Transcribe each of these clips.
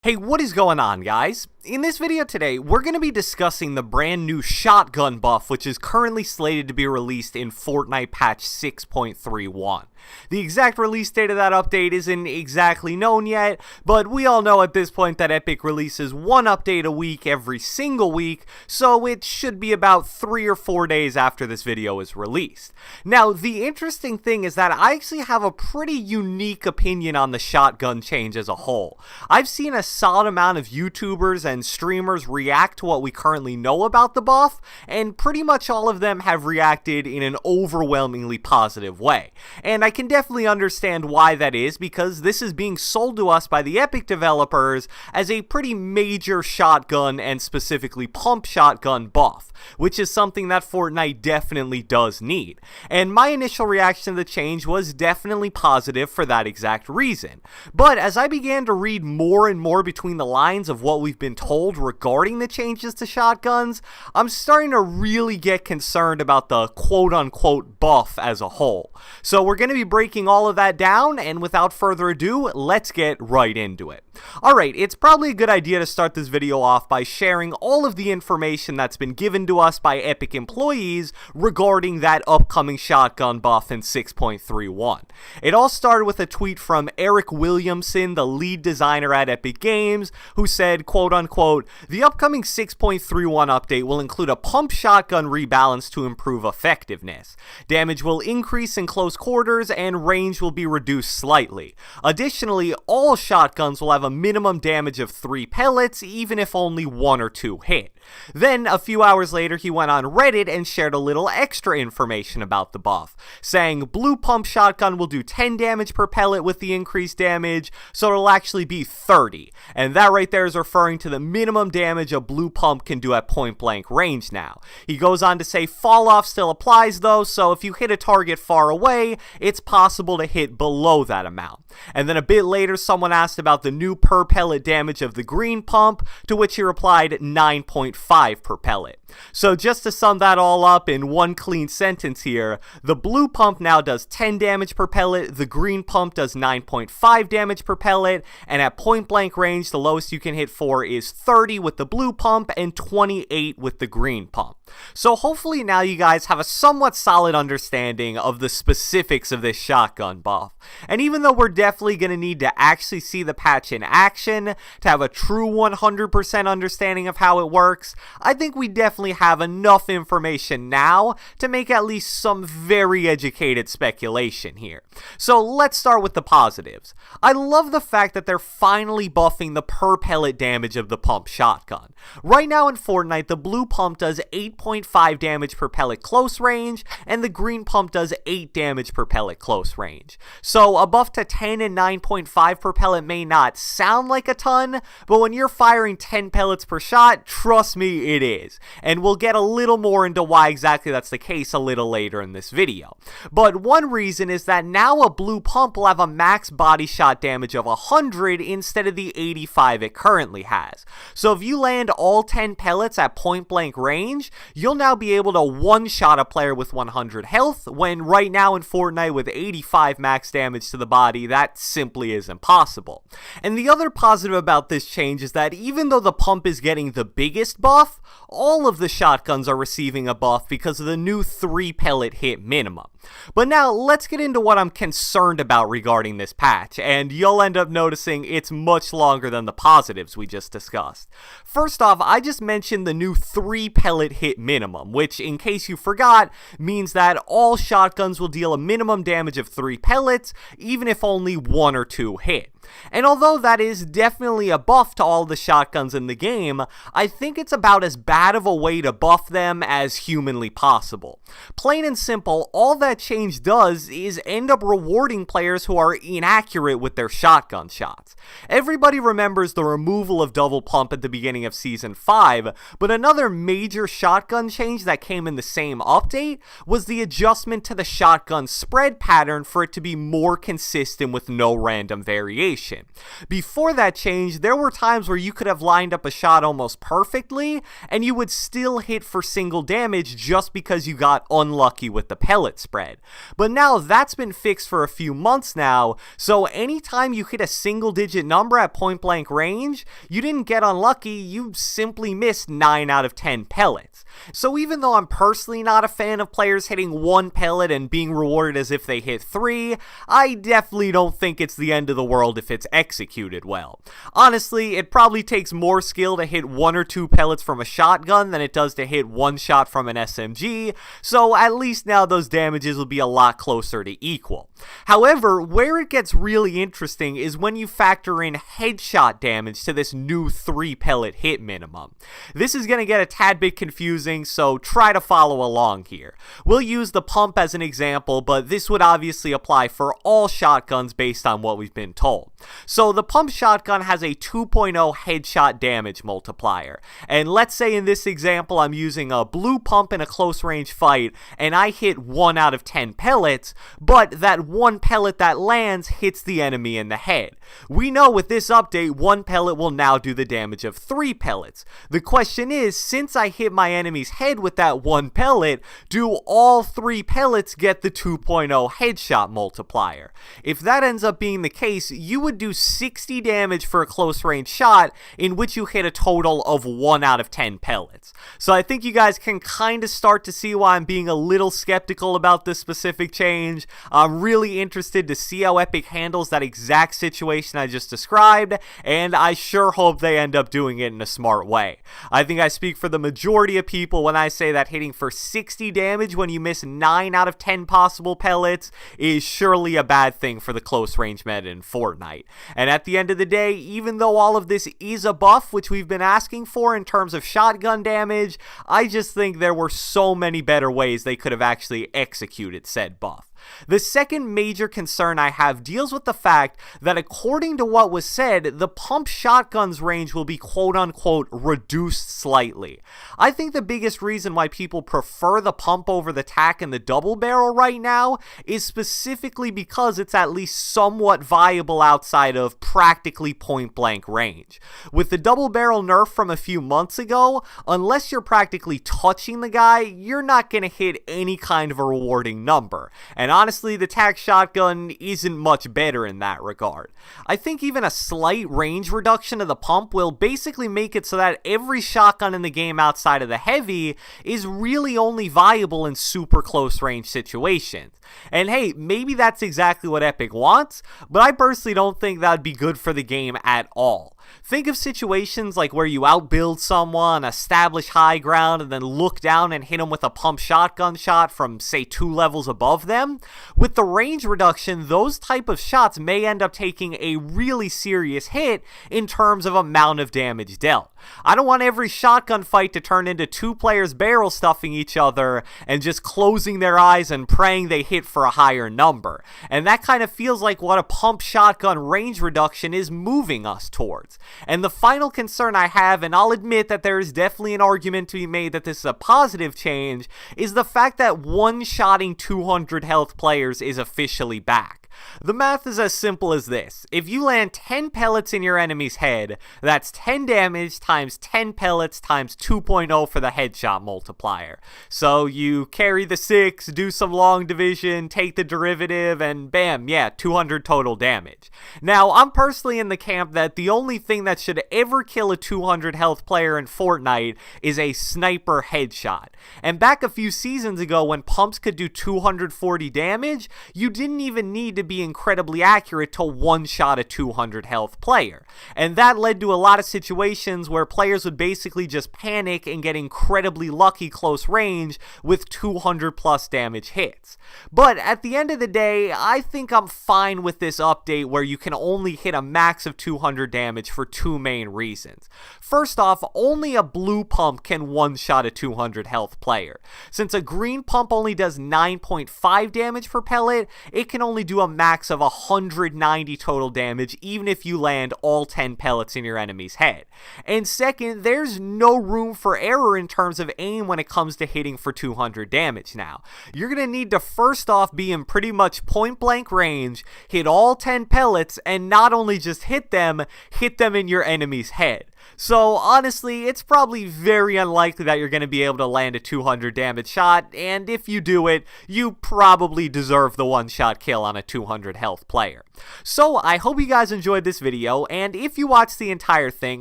Hey, what is going on, guys? In this video today, we're going to be discussing the brand new shotgun buff, which is currently slated to be released in Fortnite patch 6.31. The exact release date of that update isn't exactly known yet, but we all know at this point that Epic releases one update a week every single week, so it should be about 3 or 4 days after this video is released. Now, the interesting thing is that I actually have a pretty unique opinion on the shotgun change as a whole. I've seen a solid amount of YouTubers and streamers react to what we currently know about the buff, and pretty much all of them have reacted in an overwhelmingly positive way. And I can definitely understand why that is, because this is being sold to us by the Epic developers as a pretty major shotgun and specifically pump shotgun buff, which is something that Fortnite definitely does need. And my initial reaction to the change was definitely positive for that exact reason. But as I began to read more and more between the lines of what we've been told regarding the changes to shotguns, I'm starting to really get concerned about the quote-unquote buff as a whole. So we're going to be breaking all of that down, and without further ado, let's get right into it. Alright, it's probably a good idea to start this video off by sharing all of the information that's been given to us by Epic employees regarding that upcoming shotgun buff in 6.31. It all started with a tweet from Eric Williamson, the lead designer at Epic Games, who said, quote unquote, "The upcoming 6.31 update will include a pump shotgun rebalance to improve effectiveness. Damage will increase in close quarters and range will be reduced slightly. Additionally, all shotguns will have a minimum damage of 3 pellets, even if only 1 or 2 hit." Then, a few hours later, he went on Reddit and shared a little extra information about the buff, saying blue pump shotgun will do 10 damage per pellet with the increased damage, so it'll actually be 30. And that right there is referring to the minimum damage a blue pump can do at point blank range now. He goes on to say fall off still applies though, so if you hit a target far away, it's possible to hit below that amount. And then a bit later, someone asked about the new per pellet damage of the green pump, to which he replied 9.5 per pellet. So just to sum that all up in one clean sentence here, the blue pump now does 10 damage per pellet, the green pump does 9.5 damage per pellet, and at point blank range, the lowest you can hit for is 30 with the blue pump and 28 with the green pump. So hopefully now you guys have a somewhat solid understanding of the specifics of this shotgun buff. And even though we're definitely going to need to actually see the patch in action to have a true 100% understanding of how it works, I think we definitely have enough information now to make at least some very educated speculation here. So let's start with the positives. I love the fact that they're finally buffing the per pellet damage of the pump shotgun. Right now in Fortnite, the blue pump does 8.5 damage per pellet close range, and the green pump does 8 damage per pellet close range. So a buff to 10 and 9.5 per pellet may not sound like a ton, but when you're firing 10 pellets per shot, trust me, it is. And we'll get a little more into why exactly that's the case a little later in this video. But one reason is that now a blue pump will have a max body shot damage of 100 instead of the 85 it currently has. So if you land all 10 pellets at point blank range, you'll now be able to one-shot a player with 100 health, when right now in Fortnite with 85 max damage to the body, that simply is impossible. And the other positive about this change is that even though the pump is getting the biggest buff, all of the shotguns are receiving a buff because of the new 3 pellet hit minimum. But now let's get into what I'm concerned about regarding this patch, and you'll end up noticing it's much longer than the positives we just discussed. First off, I just mentioned the new 3 pellet hit minimum, which, in case you forgot, means that all shotguns will deal a minimum damage of 3 pellets, even if only 1 or 2 hit. And although that is definitely a buff to all the shotguns in the game, I think it's about as bad of a way to buff them as humanly possible. Plain and simple, all that change does is end up rewarding players who are inaccurate with their shotgun shots. Everybody remembers the removal of double pump at the beginning of Season 5, but another major shotgun change that came in the same update was the adjustment to the shotgun spread pattern for it to be more consistent with no random variation. variation. Before that change, there were times where you could have lined up a shot almost perfectly, and you would still hit for single damage just because you got unlucky with the pellet spread. But now that's been fixed for a few months now, so anytime you hit a single digit number at point blank range, you didn't get unlucky, you simply missed 9 out of 10 pellets. So even though I'm personally not a fan of players hitting 1 pellet and being rewarded as if they hit 3, I definitely don't think it's the end of the world if it's executed well. Honestly, it probably takes more skill to hit 1 or 2 pellets from a shotgun than it does to hit 1 shot from an SMG, so at least now those damages will be a lot closer to equal. However, where it gets really interesting is when you factor in headshot damage to this new 3 pellet hit minimum. This is going to get a tad bit confusing, so try to follow along here. We'll use the pump as an example, but this would obviously apply for all shotguns based on what we've been told. So the pump shotgun has a 2.0 headshot damage multiplier, and let's say in this example I'm using a blue pump in a close range fight and I hit 1 out of 10 pellets, but that 1 pellet that lands hits the enemy in the head. We know with this update 1 pellet will now do the damage of 3 pellets. The question is, since I hit my enemy's head with that 1 pellet, do all 3 pellets get the 2.0 headshot multiplier? If that ends up being the case, you would do 60 damage for a close range shot in which you hit a total of 1 out of 10 pellets. So I think you guys can kind of start to see why I'm being a little skeptical about this specific change. I'm really interested to see how Epic handles that exact situation I just described, and I sure hope they end up doing it in a smart way. I think I speak for the majority of people when I say that hitting for 60 damage when you miss 9 out of 10 possible pellets is surely a bad thing for the close range meta in Fortnite. And at the end of the day, even though all of this is a buff, which we've been asking for in terms of shotgun damage, I just think there were so many better ways they could have actually executed said buff. The second major concern I have deals with the fact that according to what was said, the pump shotgun's range will be quote-unquote reduced slightly. I think the biggest reason why people prefer the pump over the tac and the double barrel right now is specifically because it's at least somewhat viable outside of practically point-blank range. With the double barrel nerf from a few months ago, unless you're practically touching the guy, you're not going to hit any kind of a rewarding number. And honestly, the tac shotgun isn't much better in that regard. I think even a slight range reduction of the pump will basically make it so that every shotgun in the game outside of the heavy is really only viable in super close range situations. And hey, maybe that's exactly what Epic wants, but I personally don't think that would be good for the game at all. Think of situations like where you outbuild someone, establish high ground, and then look down and hit them with a pump shotgun shot from, say, 2 levels above them. With the range reduction, those type of shots may end up taking a really serious hit in terms of amount of damage dealt. I don't want every shotgun fight to turn into 2 players barrel stuffing each other and just closing their eyes and praying they hit for a higher number. And that kind of feels like what a pump shotgun range reduction is moving us towards. And the final concern I have, and I'll admit that there is definitely an argument to be made that this is a positive change, is the fact that one-shotting 200 health players is officially back. The math is as simple as this. If you land 10 pellets in your enemy's head, that's 10 damage times 10 pellets times 2.0 for the headshot multiplier. So you carry the 6, do some long division, take the derivative, and bam, yeah, 200 total damage. Now, I'm personally in the camp that the only thing that should ever kill a 200 health player in Fortnite is a sniper headshot. And back a few seasons ago when pumps could do 240 damage, you didn't even need to be incredibly accurate to one-shot a 200 health player. And that led to a lot of situations where players would basically just panic and get incredibly lucky close range with 200 plus damage hits. But at the end of the day, I think I'm fine with this update where you can only hit a max of 200 damage for 2 main reasons. First off, only a blue pump can one-shot a 200 health player. Since a green pump only does 9.5 damage per pellet, it can only do a max of 190 total damage even if you land all 10 pellets in your enemy's head. And second, there's no room for error in terms of aim when it comes to hitting for 200 damage now. You're going to need to first off be in pretty much point blank range, hit all 10 pellets, and not only just hit them in your enemy's head. So honestly, it's probably very unlikely that you're going to be able to land a 200 damage shot, and if you do it, you probably deserve the one-shot kill on a 200 health player. So I hope you guys enjoyed this video, and if you watched the entire thing,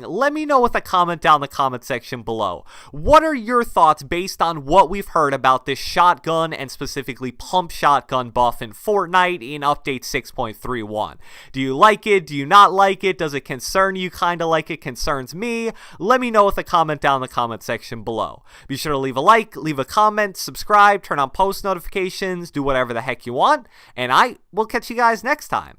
let me know with a comment down in the comment section below. What are your thoughts based on what we've heard about this shotgun and specifically pump shotgun buff in Fortnite in update 6.31? Do you like it? Do you not like it? Does it concern you kind of like it concerns me? Let me know with a comment down in the comment section below. Be sure to leave a like, leave a comment, subscribe, turn on post notifications, do whatever the heck you want, and I will catch you guys next time.